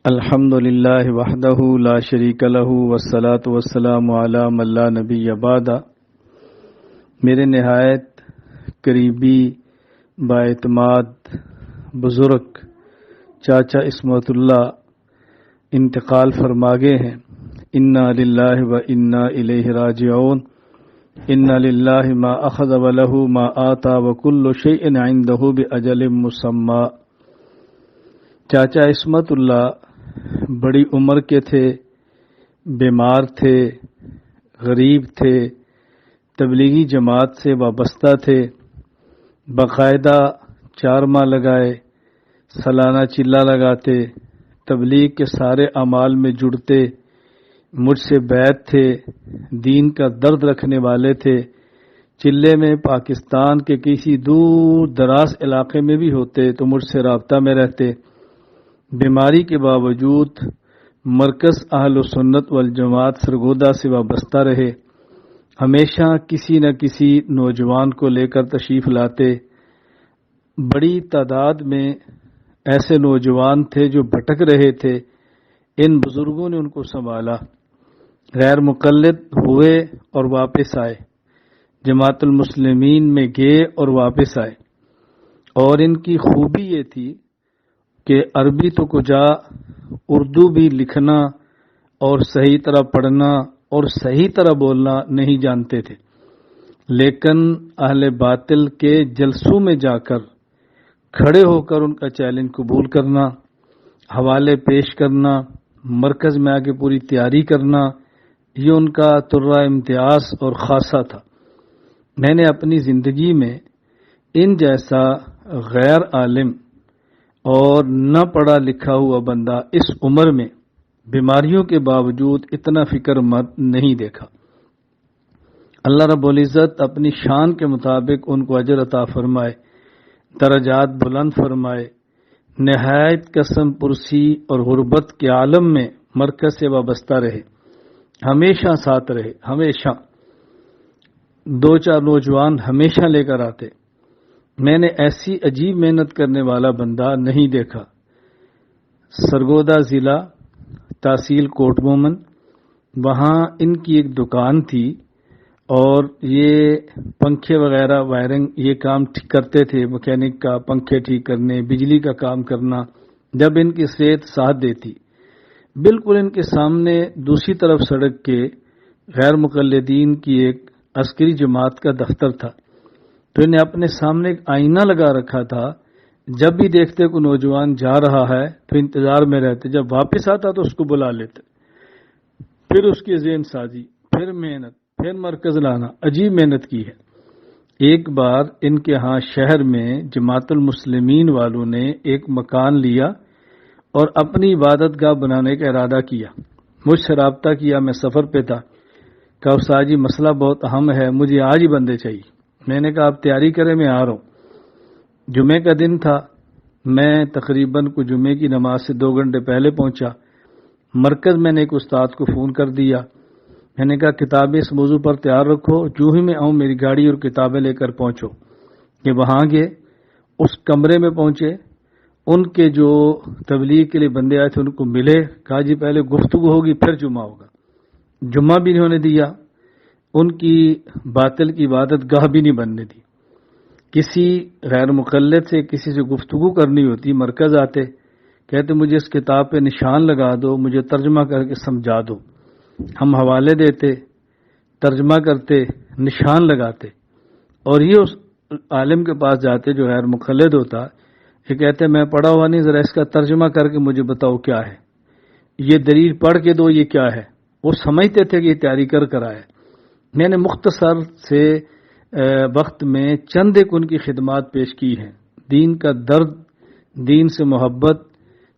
الحمد للہ وحدہ لا شریک لہ والصلاة والسلام علی من لا نبی بعدہ۔ میرے نہایت قریبی باعتماد بزرگ چاچا عصمت اللہ انتقال فرما گئے ہیں۔ انا للہ و انا الیہ راجعون۔ انا للہ ما اخذ ولہ ما آتا وکل شیء عنده باجل مسمی۔ چاچا عصمت اللہ بڑی عمر کے تھے، بیمار تھے، غریب تھے، تبلیغی جماعت سے وابستہ تھے، باقاعدہ 4 ماہ لگائے، سالانہ چلہ لگاتے، تبلیغ کے سارے اعمال میں جڑتے، مجھ سے بیعت تھے، دین کا درد رکھنے والے تھے، چلے میں پاکستان کے کسی دور دراز علاقے میں بھی ہوتے تو مجھ سے رابطہ میں رہتے۔ بیماری کے باوجود مرکز اہل سنت والجماعت سرگودا سے وابستہ رہے، ہمیشہ کسی نہ کسی نوجوان کو لے کر تشریف لاتے۔ بڑی تعداد میں ایسے نوجوان تھے جو بھٹک رہے تھے، ان بزرگوں نے ان کو سنبھالا، غیر مقلد ہوئے اور واپس آئے، جماعت المسلمین میں گئے اور واپس آئے۔ اور ان کی خوبی یہ تھی کہ عربی تو کجا اردو بھی لکھنا اور صحیح طرح پڑھنا اور صحیح طرح بولنا نہیں جانتے تھے، لیکن اہل باطل کے جلسوں میں جا کر کھڑے ہو کر ان کا چیلنج قبول کرنا، حوالے پیش کرنا، مرکز میں آ کے پوری تیاری کرنا، یہ ان کا ترہ امتیاز اور خاصہ تھا۔ میں نے اپنی زندگی میں ان جیسا غیر عالم اور نہ پڑھا لکھا ہوا بندہ اس عمر میں بیماریوں کے باوجود اتنا فکر مند نہیں دیکھا۔ اللہ رب العزت اپنی شان کے مطابق ان کو اجر عطا فرمائے، درجات بلند فرمائے، نہایت قسم پرسی اور غربت کے عالم میں مرکز سے وابستہ رہے، ہمیشہ ساتھ رہے، ہمیشہ 2-4 نوجوان ہمیشہ لے کر آتے۔ میں نے ایسی عجیب محنت کرنے والا بندہ نہیں دیکھا۔ سرگودا ضلع تحصیل کوٹ مومن، وہاں ان کی ایک دکان تھی اور یہ پنکھے وغیرہ وائرنگ یہ کام کرتے تھے، مکینک کا، پنکھے ٹھیک کرنے، بجلی کا کام کرنا، جب ان کی صحت ساتھ دیتی۔ بالکل ان کے سامنے دوسری طرف سڑک کے غیر مقلدین کی ایک عسکری جماعت کا دفتر تھا، تو انہیں اپنے سامنے ایک آئینہ لگا رکھا تھا، جب بھی دیکھتے کوئی نوجوان جا رہا ہے تو انتظار میں رہتے، جب واپس آتا تو اس کو بلا لیتے، پھر اس کی ذہن سازی، پھر محنت، پھر مرکز لانا، عجیب محنت کی ہے۔ ایک بار ان کے ہاں شہر میں جماعت المسلمین والوں نے ایک مکان لیا اور اپنی عبادت گاہ بنانے کا ارادہ کیا۔ مجھ سے رابطہ کیا، میں سفر پہ تھا، کہا استاد جی مسئلہ بہت اہم ہے، مجھے آج ہی بندے چاہیے۔ میں نے کہا آپ تیاری کریں، میں آ رہا ہوں۔ جمعے کا دن تھا، میں تقریباً کو جمعے کی نماز سے 2 گھنٹے پہلے پہنچا۔ مرکز میں نے ایک استاد کو فون کر دیا، میں نے کہا کتابیں اس موضوع پر تیار رکھو، جو ہی میں آؤں میری گاڑی اور کتابیں لے کر پہنچو۔ کہ وہاں گئے، اس کمرے میں پہنچے، ان کے جو تبلیغ کے لیے بندے آئے تھے ان کو ملے، کہا جی پہلے گفتگو ہوگی پھر جمعہ ہوگا۔ جمعہ بھی نہیں ہونے دیا، ان کی باطل کی عبادت گاہ بھی نہیں بننے دی۔ کسی غیر مقلد سے کسی سے گفتگو کرنی ہوتی، مرکز آتے، کہتے مجھے اس کتاب پہ نشان لگا دو، مجھے ترجمہ کر کے سمجھا دو۔ ہم حوالے دیتے، ترجمہ کرتے، نشان لگاتے، اور یہ اس عالم کے پاس جاتے جو غیر مقلد ہوتا، یہ کہتے میں پڑھا ہوا نہیں، ذرا اس کا ترجمہ کر کے مجھے بتاؤ کیا ہے، یہ دلیل پڑھ کے دو، یہ کیا ہے۔ وہ سمجھتے تھے کہ یہ تیاری کر آئے۔ میں نے مختصر سے وقت میں چند ایک ان کی خدمات پیش کی ہیں۔ دین کا درد، دین سے محبت،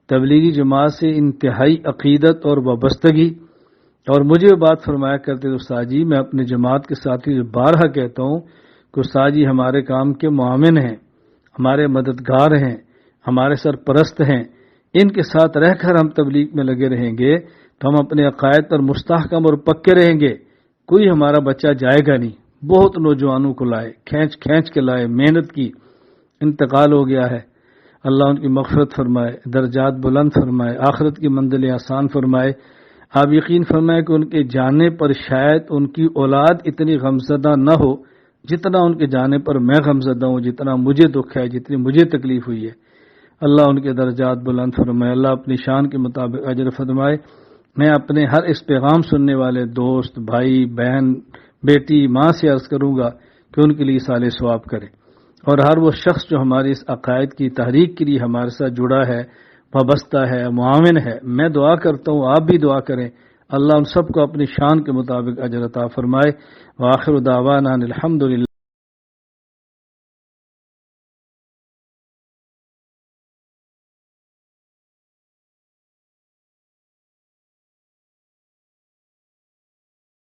تبلیغی جماعت سے انتہائی عقیدت اور وابستگی، اور مجھے بات فرمایا کرتے تھے استاد جی میں اپنے جماعت کے ساتھی جو بارہا کہتا ہوں کہ استاد جی ہمارے کام کے معاون ہیں، ہمارے مددگار ہیں، ہمارے سرپرست ہیں، ان کے ساتھ رہ کر ہم تبلیغ میں لگے رہیں گے تو ہم اپنے عقائد پر مستحکم اور پکے رہیں گے، کوئی ہمارا بچہ جائے گا نہیں۔ بہت نوجوانوں کو لائے، کھینچ کے لائے، محنت کی، انتقال ہو گیا ہے۔ اللہ ان کی مغفرت فرمائے، درجات بلند فرمائے، آخرت کی منزل آسان فرمائے۔ آپ یقین فرمائے کہ ان کے جانے پر شاید ان کی اولاد اتنی غمزدہ نہ ہو جتنا ان کے جانے پر میں غمزدہ ہوں، جتنا مجھے دکھ ہے، جتنی مجھے تکلیف ہوئی ہے۔ اللہ ان کے درجات بلند فرمائے، اللہ اپنی شان کے مطابق اجر فرمائے۔ میں اپنے ہر اس پیغام سننے والے دوست، بھائی، بہن، بیٹی، ماں سے عرض کروں گا کہ ان کے لیے صالح ثواب کرے، اور ہر وہ شخص جو ہماری اس عقائد کی تحریک کے لیے ہمارے ساتھ جڑا ہے، وابستہ ہے، معاون ہے، میں دعا کرتا ہوں، آپ بھی دعا کریں، اللہ ان سب کو اپنی شان کے مطابق اجر عطا فرمائے۔ وآخر دعوانا الحمدللہ۔